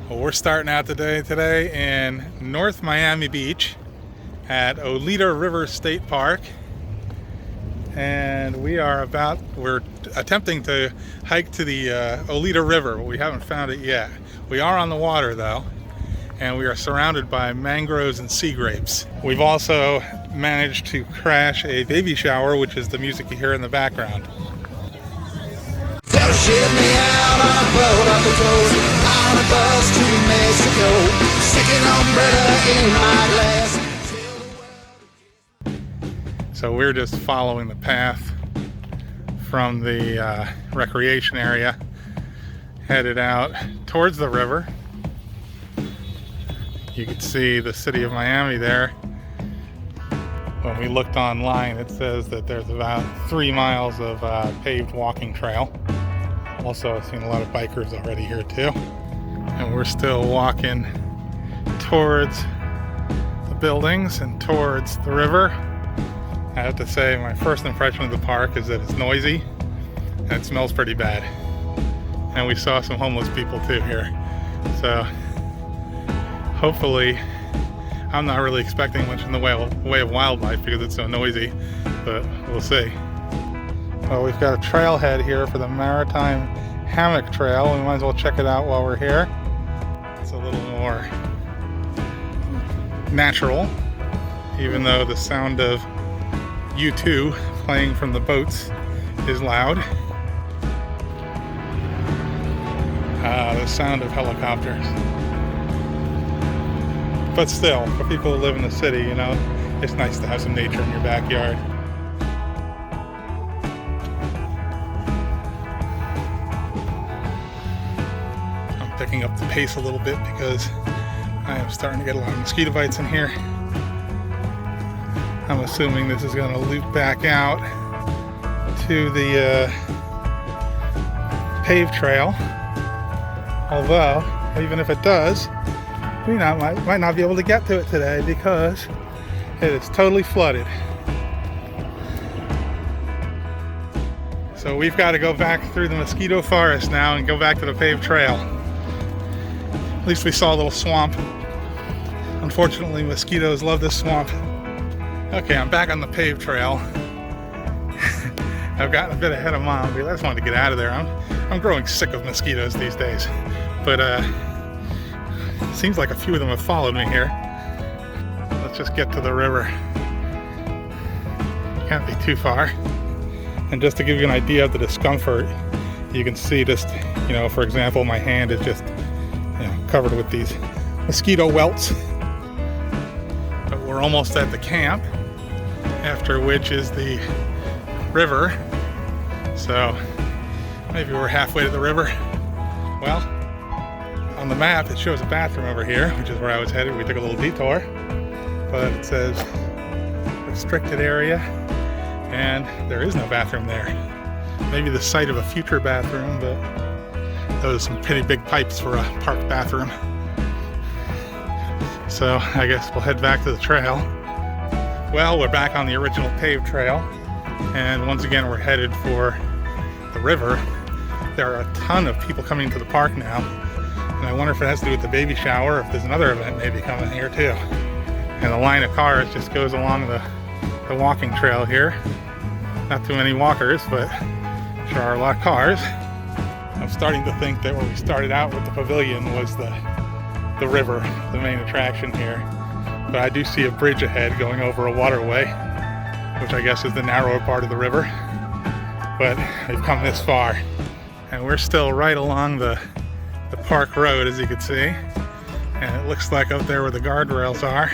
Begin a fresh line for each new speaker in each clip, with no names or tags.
Well, we're starting out the day today in North Miami Beach at Oleta River State Park, and we're attempting to hike to the Oleta River, but we haven't found it yet. We are on the water though, and we are surrounded by mangroves and sea grapes. We've also managed to crash a baby shower, which is the music you hear in the background.
They'll ship me out on a boat off the coast, on a bus to Mexico, sticking umbrella in my glass.
So we're just following the path from the recreation area, headed out towards the river. You can see the city of Miami there. When we looked online, it says that there's about 3 miles of paved walking trail. Also, I've seen a lot of bikers already here too. And we're still walking towards the buildings and towards the river. I have to say, my first impression of the park is that it's noisy and it smells pretty bad. And we saw some homeless people too here. So hopefully, I'm not really expecting much in the way of wildlife because it's so noisy, but we'll see. Well, we've got a trailhead here for the Maritime Hammock Trail. We might as well check it out while we're here. It's a little more natural, even though the sound of U2 playing from the boats is loud. The sound of helicopters. But still, for people who live in the city, you know, it's nice to have some nature in your backyard. I'm picking up the pace a little bit because I am starting to get a lot of mosquito bites in here. I'm assuming this is going to loop back out to the paved trail. Although, even if it does, we might not be able to get to it today because it is totally flooded. So we've got to go back through the mosquito forest now and go back to the paved trail. At least we saw a little swamp. Unfortunately, mosquitoes love this swamp. Okay, I'm back on the paved trail. I've gotten a bit ahead of mom because I just wanted to get out of there. I'm growing sick of mosquitoes these days. But seems like a few of them have followed me here. Let's just get to the river. Can't be too far. And just to give you an idea of the discomfort, you can see just, you know, for example, my hand is just, you know, covered with these mosquito welts. But we're almost at the camp, after which is the river. So maybe we're halfway to the river. Well, on the map, it shows a bathroom over here, which is where I was headed. We took a little detour, but it says restricted area, and there is no bathroom there. Maybe the site of a future bathroom, but those are some pretty big pipes for a park bathroom. So I guess we'll head back to the trail. Well, we're back on the original paved trail, and once again, we're headed for the river. There are a ton of people coming to the park now. And I wonder if it has to do with the baby shower, or if there's another event maybe coming here too. And the line of cars just goes along the walking trail here. Not too many walkers, but sure are a lot of cars. I'm starting to think that where we started out with the pavilion was the river, the main attraction here. But I do see a bridge ahead going over a waterway, which I guess is the narrower part of the river. But we've come this far, and we're still right along the park road, as you can see, and it looks like up there where the guardrails are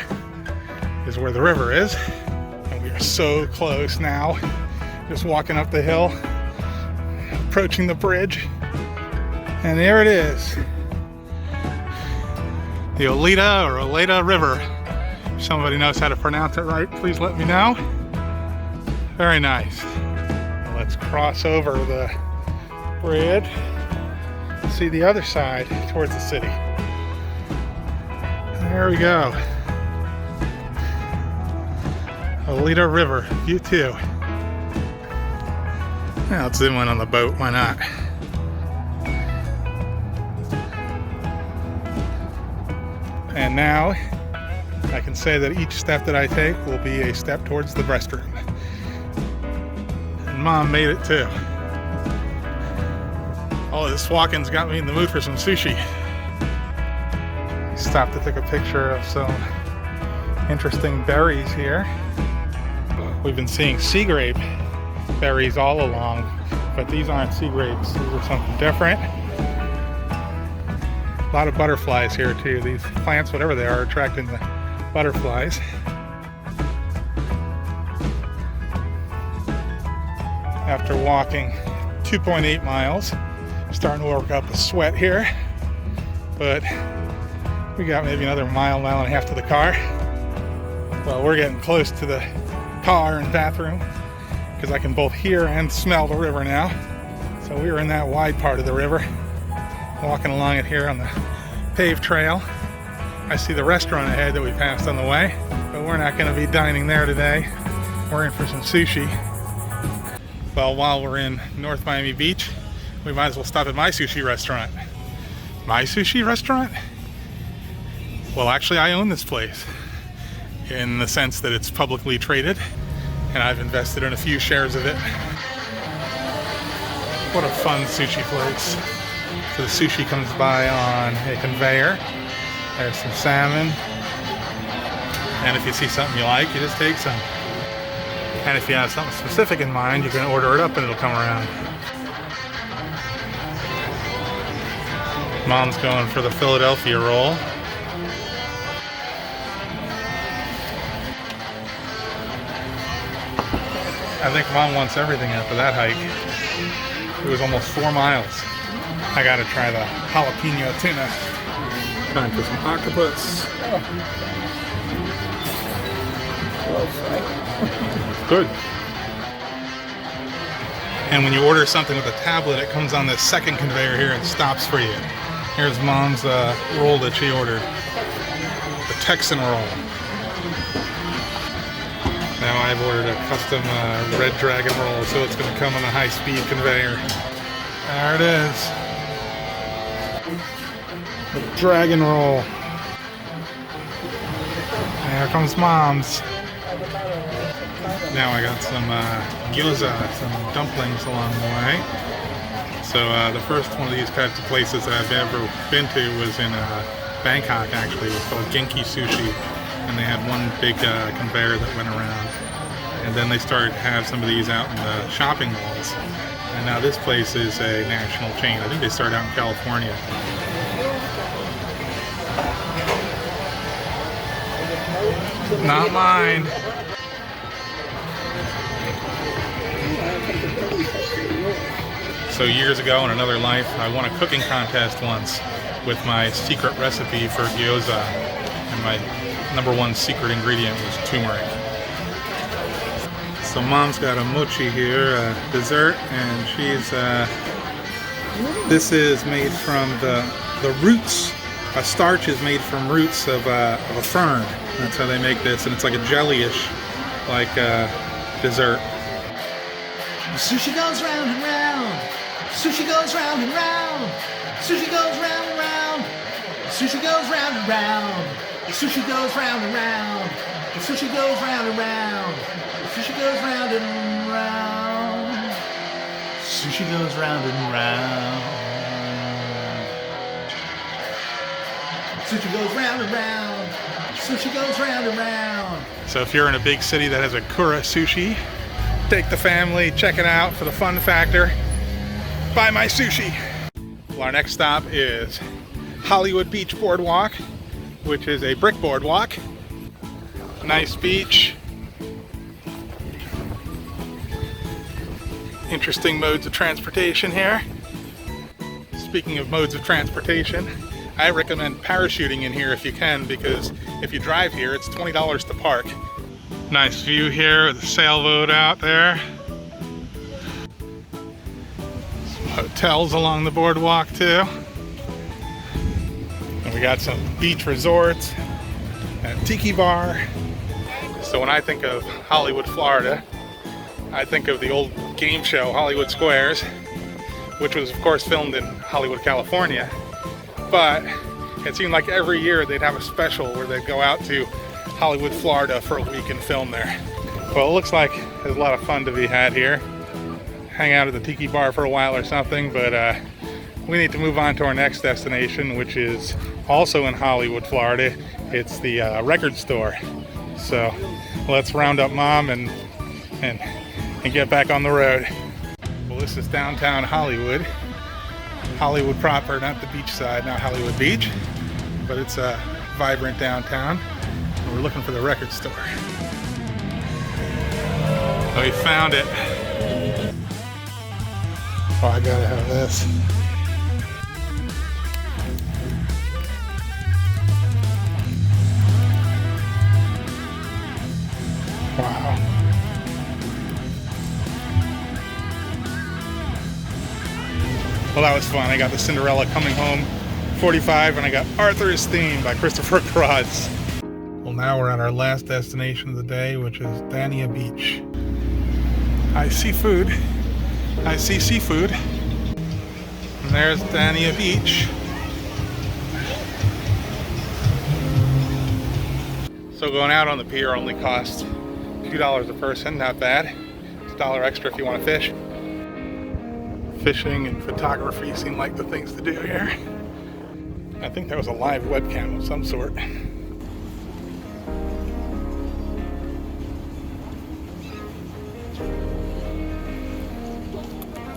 is where the river is, and we are so close now, just walking up the hill, approaching the bridge, and there it is, the Oleta River. If somebody knows how to pronounce it right, please let me know. Very nice. Let's cross over the bridge. See the other side towards the city. There we go. Oleta River, you too. Yeah, let's zoom in on the boat, why not? And now I can say that each step that I take will be a step towards the restroom. And Mom made it too. Oh, this walk-in's got me in the mood for some sushi. Stopped to take a picture of some interesting berries here. We've been seeing sea grape berries all along, but these aren't sea grapes. These are something different. A lot of butterflies here too. These plants, whatever they are attracting the butterflies. After walking 2.8 miles, starting to work up a sweat here, but we got maybe another mile and a half to the car. Well, we're getting close to the car and bathroom because I can both hear and smell the river now. So we are in that wide part of the river, walking along it here on the paved trail. I see the restaurant ahead that we passed on the way, but we're not going to be dining there today. We're in for some sushi. Well, while we're in North Miami Beach, we might as well stop at my sushi restaurant. My sushi restaurant? Well, actually, I own this place in the sense that it's publicly traded, and I've invested in a few shares of it. What a fun sushi place. So the sushi comes by on a conveyor. There's some salmon. And if you see something you like, you just take some. And if you have something specific in mind, you can order it up and it'll come around. Mom's going for the Philadelphia roll. I think Mom wants everything after that hike. It was almost 4 miles. I gotta try the jalapeno tuna. Time for some octopus. Good. And when you order something with a tablet, it comes on this second conveyor here and stops for you. Here's Mom's roll that she ordered. The Texan roll. Now I've ordered a custom red dragon roll, so it's going to come on a high-speed conveyor. There it is. The dragon roll. There comes Mom's. Now I got some gyoza, some dumplings along the way. So the first one of these types of places that I've ever been to was in Bangkok, actually. It was called Genki Sushi. And they had one big conveyor that went around. And then they started to have some of these out in the shopping malls. And now this place is a national chain. I think they started out in California. Not mine. So years ago in another life, I won a cooking contest once with my secret recipe for gyoza. And my #1 secret ingredient was turmeric. So Mom's got a mochi here, dessert, and she's, this is made from the roots. A starch is made from roots of a fern. That's how they make this, and it's like a jellyish, like dessert.
Sushi goes round and round. Sushi goes round and round. Sushi goes round and round. Sushi goes round and round. Sushi goes round and round. Sushi goes round and round. Sushi goes round and round. Sushi goes round and round. Sushi goes round and round. Sushi goes round and round.
So if you're in a big city that has a Kura Sushi, take the family, check it out for the fun factor. Buy my sushi. Well, our next stop is Hollywood Beach Boardwalk, which is a brick boardwalk. Nice beach. Interesting modes of transportation here. Speaking of modes of transportation, I recommend parachuting in here if you can, because if you drive here, it's $20 to park. Nice view here with the sailboat out there. Some hotels along the boardwalk too. And we got some beach resorts and a tiki bar. So when I think of Hollywood, Florida, I think of the old game show Hollywood Squares, which was of course filmed in Hollywood, California. But It seemed like every year they'd have a special where they'd go out to Hollywood, Florida for a week and film there. Well, it looks like there's a lot of fun to be had here. Hang out at the tiki bar for a while or something, but we need to move on to our next destination, which is also in Hollywood, Florida. It's the record store. So let's round up Mom and get back on the road. Well, this is downtown Hollywood. Hollywood proper, not the beach side, not Hollywood Beach, but it's a vibrant downtown. We're looking for the record store. Oh, we found it. Oh, I gotta have this. Wow. Well, that was fun. I got the Cinderella Coming Home 45 and I got Arthur's Theme by Christopher Cross. Well, now we're at our last destination of the day, which is Dania Beach. I see food. I see seafood. And there's Dania Beach. So going out on the pier only costs $2 a person, not bad. It's $1 extra if you want to fish. Fishing and photography seem like the things to do here. I think that was a live webcam of some sort.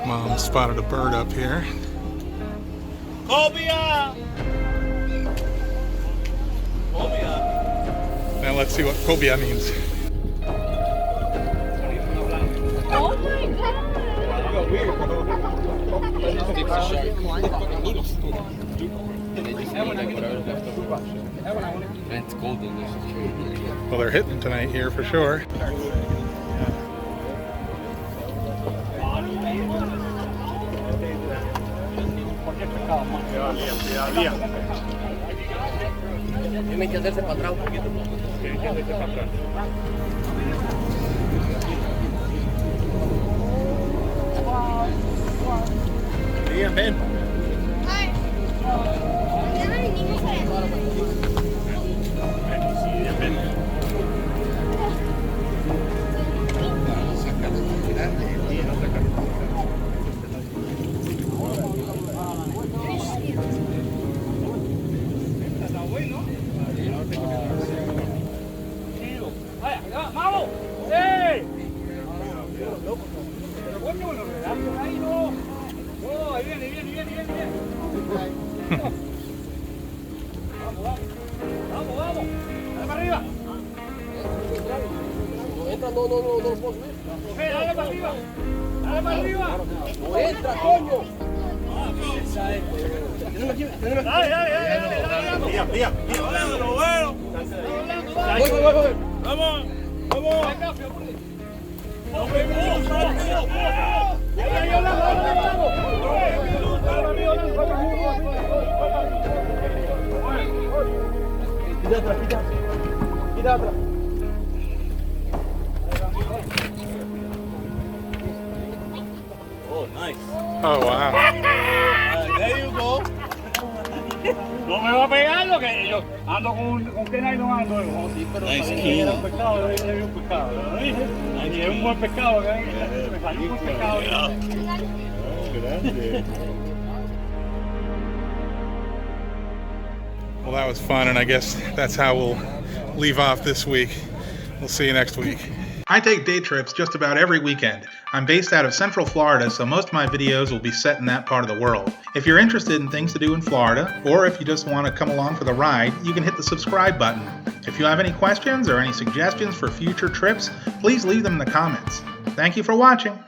Mom spotted a bird up here.
Cobia! Cobia!
Now let's see what cobia means.
Oh my god!
Well, they're hitting tonight here for sure.
Tienen que hacerse para atrás un poquito. Tienen que hacerse para atrás. Bien, ven. ¡Vamos! ¡Eh! Pero coño, lo relajas ahí, no. No, ahí viene. Vamos. Dale para arriba. No entra, no puedo subir. Dale para arriba. No entra, coño. Dale. Tía. Voy. Vamos. Quita atrás. Oh, nice.
Oh, wow.
There you go.
No me va a pegar lo que yo ando con qué nylon ando.
Nice
Era un pescado, era un pescado. Lo dije. Y es un buen pescado, me salió un buen pescado.
Well, that was fun, and I guess that's how we'll leave off this week. We'll see you next week. I take day trips just about every weekend. I'm based out of Central Florida, so most of my videos will be set in that part of the world. If you're interested in things to do in Florida, or if you just want to come along for the ride, you can hit the subscribe button. If you have any questions or any suggestions for future trips, please leave them in the comments. Thank you for watching.